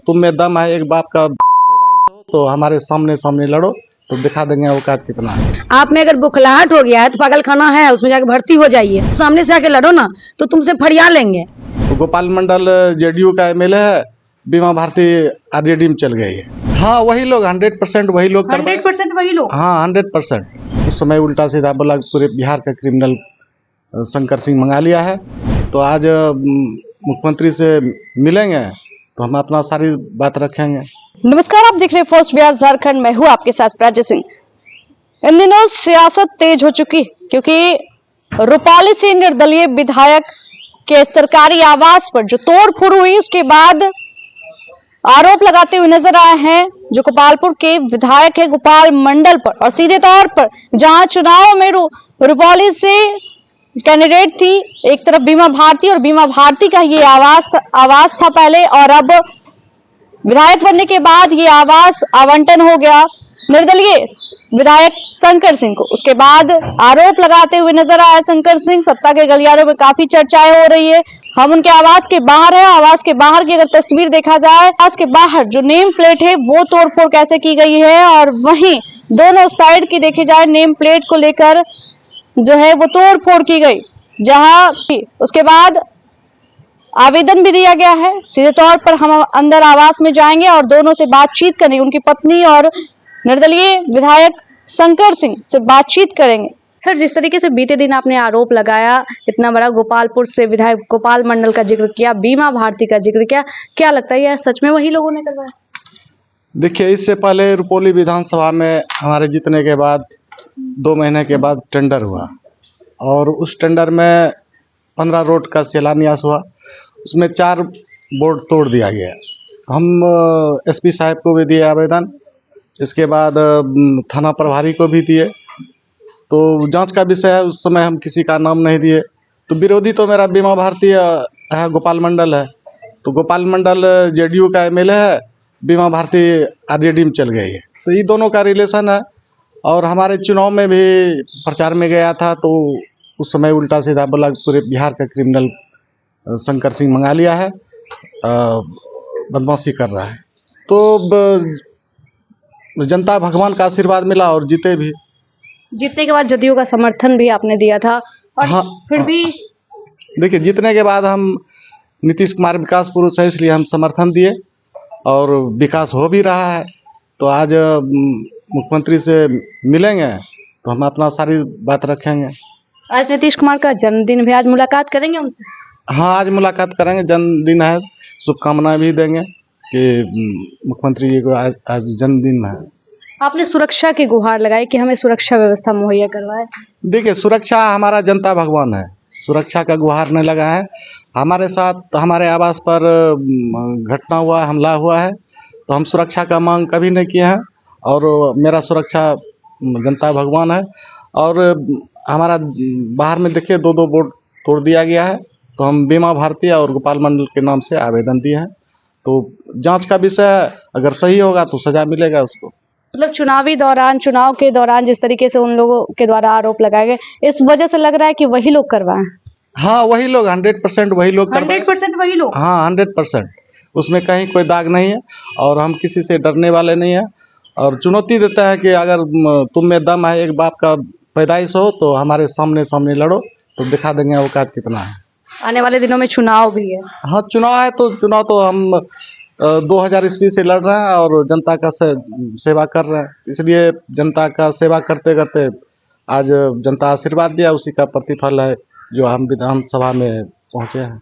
तुम में दम है, एक बाप का पैदाइश हो तो हमारे सामने सामने लड़ो तो दिखा देंगे औकात कितना है। आप में अगर बुखलाहट हो गया है तो पागल खाना है, उसमें जाके भर्ती हो जाइए। सामने से आके लड़ो ना तो तुमसे फरिया लेंगे। तो गोपाल मंडल जेडीयू का एमएलए है, बीमा भारती आरजेडी में चल गई है। हाँ वही लोग 100% वही लोग 100% वही लोग। हाँ 100%। उस समय उल्टा सीधा बोला पूरे बिहार का क्रिमिनल शंकर सिंह मंगा लिया है। तो आज मुख्यमंत्री से मिलेंगे तो हम अपना सारी बात रखेंगे। नमस्कार, आप देख रहे हैं फर्स्ट बिहार झारखंड। मैं हूँ आपके साथ प्राची सिंह। इन दिनों सियासत तेज हो चुकी क्योंकि रूपाली से निर्दलीय विधायक के सरकारी आवास पर जो तोड़फोड़ हुई उसके बाद आरोप लगाते हुए नजर आए हैं जो गोपालपुर के विधायक है गोपाल मंडल पर, और सीधे तौर पर जहां चुनाव में रूपाली से कैंडिडेट थी, एक तरफ बीमा भारती और बीमा भारती का ये आवास था पहले, और अब विधायक बनने के बाद ये आवास आवंटन हो गया निर्दलीय विधायक शंकर सिंह को। उसके बाद आरोप लगाते हुए नजर आया शंकर सिंह। सत्ता के गलियारों में काफी चर्चाएं हो रही है। हम उनके आवास के बाहर है। आवास के बाहर की अगर तस्वीर देखा जाए, आवास के बाहर जो नेम प्लेट है वो तोड़फोड़ कैसे की गई है, और वहीं दोनों साइड की देखी जाए नेम प्लेट को लेकर जो है वो तोड़फोड़ की गई। जहां उसके बाद आवेदन भी दिया गया है। सीधे तौर पर हम अंदर आवास में जाएंगे और दोनों से बातचीत करेंगे। उनकी पत्नी और निर्दलीय विधायक शंकर सिंह से बातचीत करेंगे। सर, जिस तरीके से बीते दिन आपने आरोप लगाया, इतना बड़ा गोपालपुर से विधायक गोपाल मंडल का जिक्र किया, बीमा भारती का जिक्र किया, क्या लगता है यह सच में वही लोगों ने करवाया? देखिए, इससे पहले रुपौली विधानसभा में हमारे जीतने के बाद 2 महीने के बाद टेंडर हुआ और उस टेंडर में 15 रोड का शिलान्यास हुआ। उसमें 4 बोर्ड तोड़ दिया गया। हम एसपी साहब को भी दिए आवेदन, इसके बाद थाना प्रभारी को भी दिए। तो जांच का विषय है, उस समय हम किसी का नाम नहीं दिए। तो विरोधी तो मेरा बीमा भारती है, गोपाल मंडल है। तो गोपाल मंडल जेडीयू का एमएलए है, बीमा भारती आरजेडी में चल गई है। तो ये दोनों का रिलेशन है। और हमारे चुनाव में भी प्रचार में गया था तो उस समय उल्टा सीधा बोला पूरे बिहार का क्रिमिनल शंकर सिंह मंगा लिया है, बदमाशी कर रहा है। तो जनता भगवान का आशीर्वाद मिला और जीते भी। जीतने के बाद जदयू का समर्थन भी आपने दिया था, और हाँ, फिर भी देखिए, जीतने के बाद हम नीतीश कुमार विकास पुरुष है इसलिए हम समर्थन दिए और विकास हो भी रहा है। तो आज मुख्यमंत्री से मिलेंगे तो हम अपना सारी बात रखेंगे। आज नीतीश कुमार का जन्मदिन भी, आज मुलाकात करेंगे उनसे? हाँ, आज मुलाकात करेंगे, जन्मदिन है, शुभकामनाएं भी देंगे कि मुख्यमंत्री जी को आज जन्मदिन है। आपने सुरक्षा की गुहार लगाई कि हमें सुरक्षा व्यवस्था मुहैया करवाए। देखिए, सुरक्षा हमारा जनता भगवान है, सुरक्षा का गुहार नहीं लगा है। हमारे साथ हमारे आवास पर घटना हुआ, हमला हुआ है, तो हम सुरक्षा का मांग कभी नहीं किए हैं। और मेरा सुरक्षा जनता भगवान है। और हमारा बाहर में देखिए 2-2 बोर्ड तोड़ दिया गया है। तो हम बीमा भारती और गोपाल मंडल के नाम से आवेदन दिए हैं। तो जांच का विषय है, अगर सही होगा तो सजा मिलेगा उसको। मतलब चुनाव के दौरान जिस तरीके से उन लोगों के द्वारा आरोप लगाए गए, इस वजह से लग रहा है कि वही लोग करवाएं। हाँ वही लोग 100% वही लोग 100% वही लोग। हाँ 100%, उसमें कहीं कोई दाग नहीं है। और हम किसी से डरने वाले नहीं हैं और चुनौती देते हैं कि अगर तुम में दम है, एक बाप का पैदाइश हो तो हमारे सामने सामने लड़ो तो दिखा देंगे औकात कितना है। आने वाले दिनों में चुनाव भी है। हाँ चुनाव है, तो चुनाव तो हम 2000 ईस्वी से लड़ रहे हैं और जनता का सेवा कर रहे हैं। इसलिए जनता का सेवा करते करते आज जनता आशीर्वाद दिया, उसी का प्रतिफल है जो हम विधानसभा में पहुँचे हैं।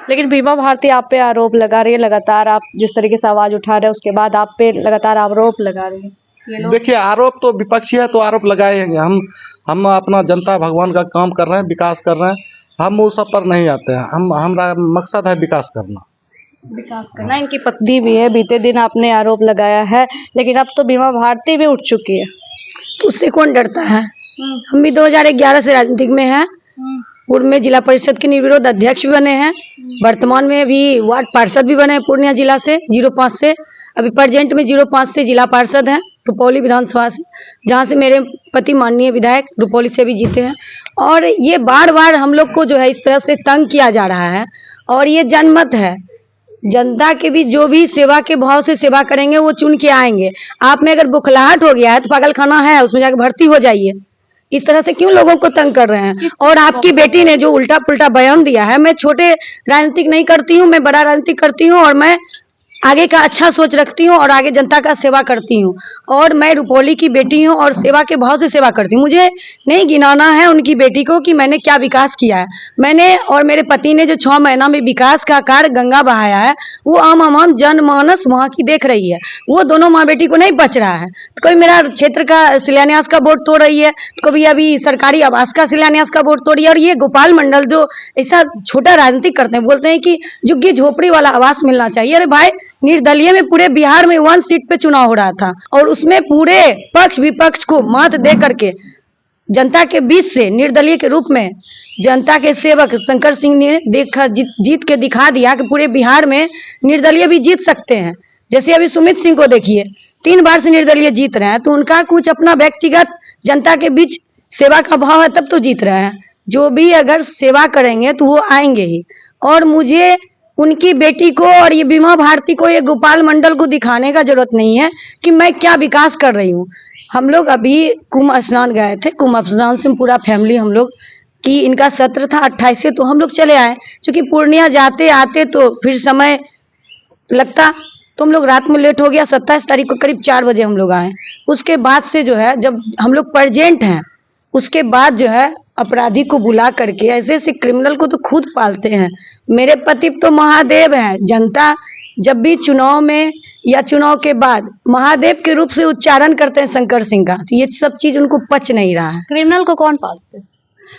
लेकिन बीमा भारती आप पे आरोप लगा रही है लगातार, आप जिस तरीके से आवाज उठा रहे हैं उसके बाद आप पे लगातार आरोप लगा रही है। देखिए, आरोप तो विपक्षी है तो आरोप लगाएंगे। हम अपना जनता भगवान का काम कर रहे हैं, विकास कर रहे हैं। हम वो सब पर नहीं आते हैं। हमारा मकसद है विकास करना। इनकी पत्नी भी है, बीते दिन आपने आरोप लगाया है, लेकिन अब तो बीमा भारती भी उठ चुकी है, तो उससे कौन डरता है? हम भी 2011 से राजनीतिक में हैं। पूर्व में जिला परिषद के निर्विरोध अध्यक्ष भी बने हैं। वर्तमान में भी वार्ड पार्षद भी बने हैं पूर्णिया जिला से 05 से। अभी प्रेजेंट में 05 से जिला पार्षद हैं रुपौली विधानसभा से, जहां से मेरे पति माननीय विधायक रुपौली से भी जीते हैं। और ये बार बार हम लोग को जो है इस तरह से तंग किया जा रहा है और ये जनमत है। जनता के भी जो भी सेवा के भाव से सेवा करेंगे वो चुन के आएंगे। आप में अगर बुखलाहट हो गया है तो पागल खाना है, उसमें जाकर भर्ती हो जाइए। इस तरह से क्यों लोगों को तंग कर रहे हैं? और आपकी बेटी ने जो उल्टा पुल्टा बयान दिया है, मैं छोटे राजनीतिक नहीं करती हूँ, मैं बड़ा राजनीतिक करती हूँ और मैं आगे का अच्छा सोच रखती हूँ और आगे जनता का सेवा करती हूँ। और मैं रुपौली की बेटी हूँ और सेवा के भाव से सेवा करती हूँ। मुझे नहीं गिनाना है उनकी बेटी को कि मैंने क्या विकास किया है। मैंने और मेरे पति ने जो 6 महीना में विकास का कार्य गंगा बहाया है, वो आम जनमानस वहाँ की देख रही है। वो दोनों माँ बेटी को नहीं बच रहा है। तो कोई मेरा क्षेत्र का शिलान्यास का बोर्ड तोड़ रही है, तो कभी अभी सरकारी आवास का शिलान्यास का बोर्ड तोड़ रही है। और ये गोपाल मंडल जो ऐसा छोटा राजनीतिक करते हैं, बोलते हैं कि झुग्गी झोपड़ी वाला आवास मिलना चाहिए। अरे भाई, निर्दलीय में पूरे बिहार में 1 सीट पे चुनाव हो रहा था और उसमें पूरे पक्ष विपक्ष को मत दे करके जनता के बीच से निर्दलीय के रूप में जनता के सेवक शंकर सिंह ने जीत के दिखा दिया कि पूरे बिहार में निर्दलीय भी जीत सकते हैं। जैसे अभी सुमित सिंह को देखिए, 3 बार से निर्दलीय जीत रहे हैं, तो उनका कुछ अपना व्यक्तिगत जनता के बीच सेवा का भाव है, तब तो जीत रहे हैं। जो भी अगर सेवा करेंगे तो वो आएंगे ही। और मुझे उनकी बेटी को और ये बीमा भारती को, ये गोपाल मंडल को दिखाने का जरूरत नहीं है कि मैं क्या विकास कर रही हूँ। हम लोग अभी कुंभ स्नान गए थे, कुंभ स्नान से पूरा फैमिली हम लोग की, इनका सत्र था 28 से, तो हम लोग चले आए। क्योंकि पूर्णिया जाते आते तो फिर समय लगता, तो हम लोग रात में लेट हो गया। 27 तारीख को करीब 4 बजे हम लोग आए। उसके बाद से जो है, जब हम लोग प्रेजेंट हैं, उसके बाद जो है अपराधी को बुला करके, ऐसे ऐसे क्रिमिनल को तो खुद पालते हैं। मेरे पति तो महादेव हैं। जनता जब भी चुनाव में या चुनाव के बाद महादेव के रूप से उच्चारण करते हैं शंकर सिंह का, तो ये सब चीज उनको पच नहीं रहा है। क्रिमिनल को कौन पालते हैं?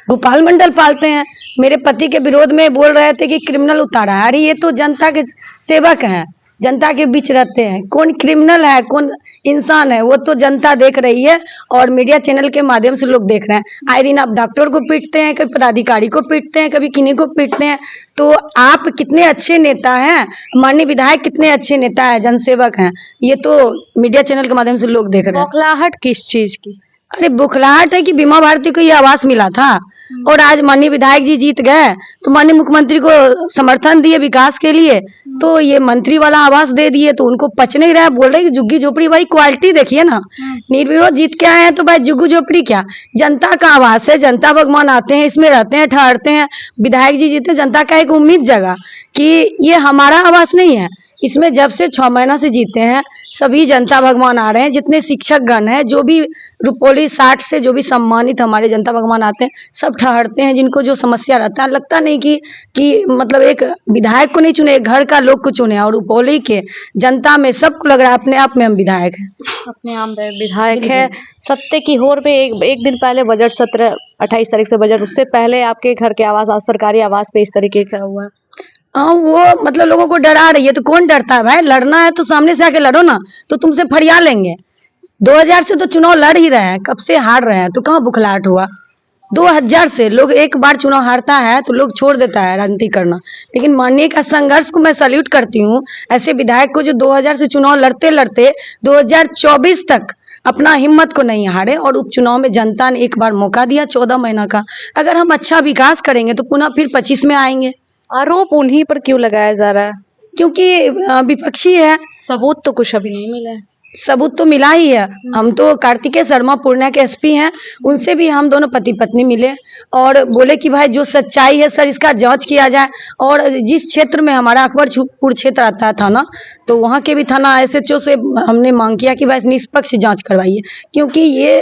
गोपाल मंडल पालते हैं। मेरे पति के विरोध में बोल रहे थे कि क्रिमिनल उतारा है। अरे ये तो जनता के सेवक हैं, जनता के बीच रहते हैं। कौन क्रिमिनल है, कौन इंसान है, वो तो जनता देख रही है और मीडिया चैनल के माध्यम से लोग देख रहे हैं। आए दिन आप डॉक्टर को पीटते हैं, कभी पदाधिकारी को पीटते हैं, कभी किन्हीं को पीटते हैं। तो आप कितने अच्छे नेता हैं, माननीय विधायक कितने अच्छे नेता है, जनसेवक हैं, ये तो मीडिया चैनल के माध्यम से लोग देख रहे हैं। बौखलाहट किस चीज की? अरे बुखलाहट है कि बीमा भारती को ये आवास मिला था और आज माननीय विधायक जी जीत गए, तो माननीय मुख्यमंत्री को समर्थन दिए विकास के लिए, तो ये मंत्री वाला आवास दे दिए, तो उनको पच नहीं रहा है। बोल रहे कि झुग्गी झोपड़ी, भाई क्वालिटी देखिए ना। निर्विरोध जीत के आए हैं तो भाई झुग्गी झोपड़ी क्या, जनता का आवास है। जनता भगवान आते हैं, इसमें रहते हैं, ठहरते हैं। विधायक जी जीते, जनता का एक उम्मीद जगा कि ये हमारा आवास नहीं है। इसमें जब से 6 महीना से जीते हैं, सभी जनता भगवान आ रहे हैं। जितने शिक्षक गण हैं, जो भी रुपौली 60 से जो भी सम्मानित हमारे जनता भगवान आते हैं, सब ठहरते हैं। जिनको जो समस्या रहता है, लगता नहीं कि मतलब एक विधायक को नहीं चुने, एक घर का लोग को चुने। और रुपौली के जनता में सबको लग रहा है अपने आप में हम विधायक हैं, अपने आप में विधायक है। सत्ते की होड़ में एक दिन पहले बजट सत्र, 28 तारीख से बजट, उससे पहले आपके घर के आवास, आज सरकारी आवास पे इस तरीके का हुआ है। हाँ, वो मतलब लोगों को डरा रही है। तो कौन डरता है भाई? लड़ना है तो सामने से आके लड़ो ना, तो तुमसे फरिया लेंगे। 2000 से तो चुनाव लड़ ही रहे हैं, कब से हार रहे हैं, तो कहाँ बुखलाहट हुआ? 2000 से लोग एक बार चुनाव हारता है तो लोग छोड़ देता है राजनीति करना। लेकिन माननीय का संघर्ष को मैं सैल्यूट करती हूँ, ऐसे विधायक को जो 2000 से चुनाव लड़ते लड़ते 2024 तक अपना हिम्मत को नहीं हारे और उपचुनाव में जनता ने एक बार मौका दिया 14 महीना का। अगर हम अच्छा विकास करेंगे तो पुनः फिर 25 में आएंगे। आरोप उन्हीं पर क्यों लगाया जा रहा है? क्योंकि विपक्षी है। सबूत तो कुछ अभी नहीं मिला है। सबूत तो मिला ही है। हम तो कार्तिकेय शर्मा पूर्णिया के एसपी हैं, उनसे भी हम दोनों पति पत्नी मिले और बोले कि भाई जो सच्चाई है सर, इसका जांच किया जाए। और जिस क्षेत्र में हमारा अकबरपुर क्षेत्र आता है थाना, तो वहाँ के भी थाना एसएचओ से हमने मांग किया कि भाई निष्पक्ष जांच करवाइए, क्योंकि ये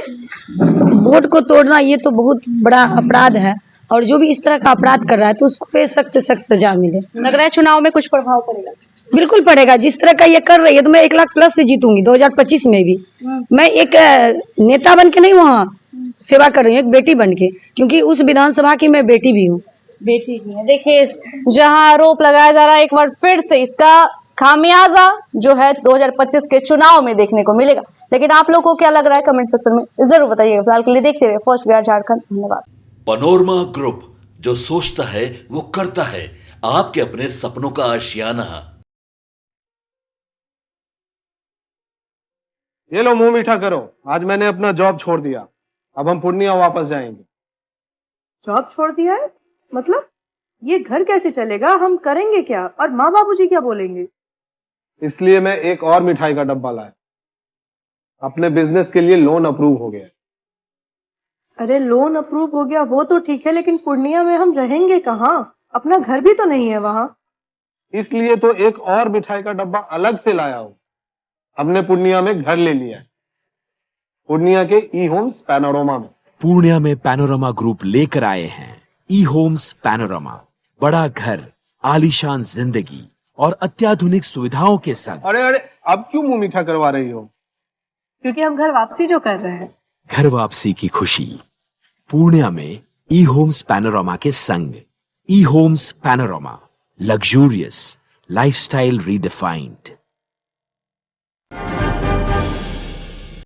वोट को तोड़ना ये तो बहुत बड़ा अपराध है। और जो भी इस तरह का अपराध कर रहा है तो उसको पे सख्त सख्त सजा मिले। लग रहा है चुनाव में कुछ प्रभाव पड़ेगा? बिल्कुल पड़ेगा। जिस तरह का ये कर रही है तो मैं 1 लाख प्लस से जीतूंगी 2025 में भी। मैं एक नेता बन के नहीं वहाँ सेवा कर रही हूँ, एक बेटी बन के, क्योंकि उस विधानसभा की मैं बेटी भी हूँ। बेटी भी है। देखिए, जहां आरोप लगाया जा रहा है, एक बार फिर से इसका खामियाजा जो है 2025 के चुनाव में देखने को मिलेगा। लेकिन आप लोगों को क्या लग रहा है, कमेंट सेक्शन में जरूर बताइएगा। फिलहाल के लिए देखते रहिए फर्स्ट बिहार झारखंड। धन्यवाद। पनोरमा ग्रुप, जो सोचता है वो करता है। आपके अपने सपनों का आशियाना। ये लो मुंह मीठा करो, आज मैंने अपना जॉब छोड़ दिया, अब हम पूर्णिया वापस जाएंगे। जॉब छोड़ दिया है? मतलब ये घर कैसे चलेगा, हम करेंगे क्या और माँ बाबूजी क्या बोलेंगे? इसलिए मैं एक और मिठाई का डब्बा लाया। अपने बिजनेस के लिए लोन अप्रूव हो गया। अरे लोन अप्रूव हो गया वो तो ठीक है, लेकिन पूर्णिया में हम रहेंगे कहाँ? अपना घर भी तो नहीं है वहाँ। इसलिए तो एक और मिठाई का डब्बा अलग से लाया हूं। हमने पूर्णिया में घर ले लिया है, पूर्णिया के ई होम्स पैनोरमा में। पूर्णिया में पैनोरमा ग्रुप लेकर आए हैं ई होम्स पैनोरमा। बड़ा घर, आलीशान जिंदगी और अत्याधुनिक सुविधाओं के संग। अरे अरे, अब क्यों मुंह मीठा करवा रही हो? क्योंकि हम घर वापसी जो कर रहे हैं। घर वापसी की खुशी पूर्णिया में ई होम्स पैनोरमा के संग। E Homes Panorama, luxurious lifestyle redefined.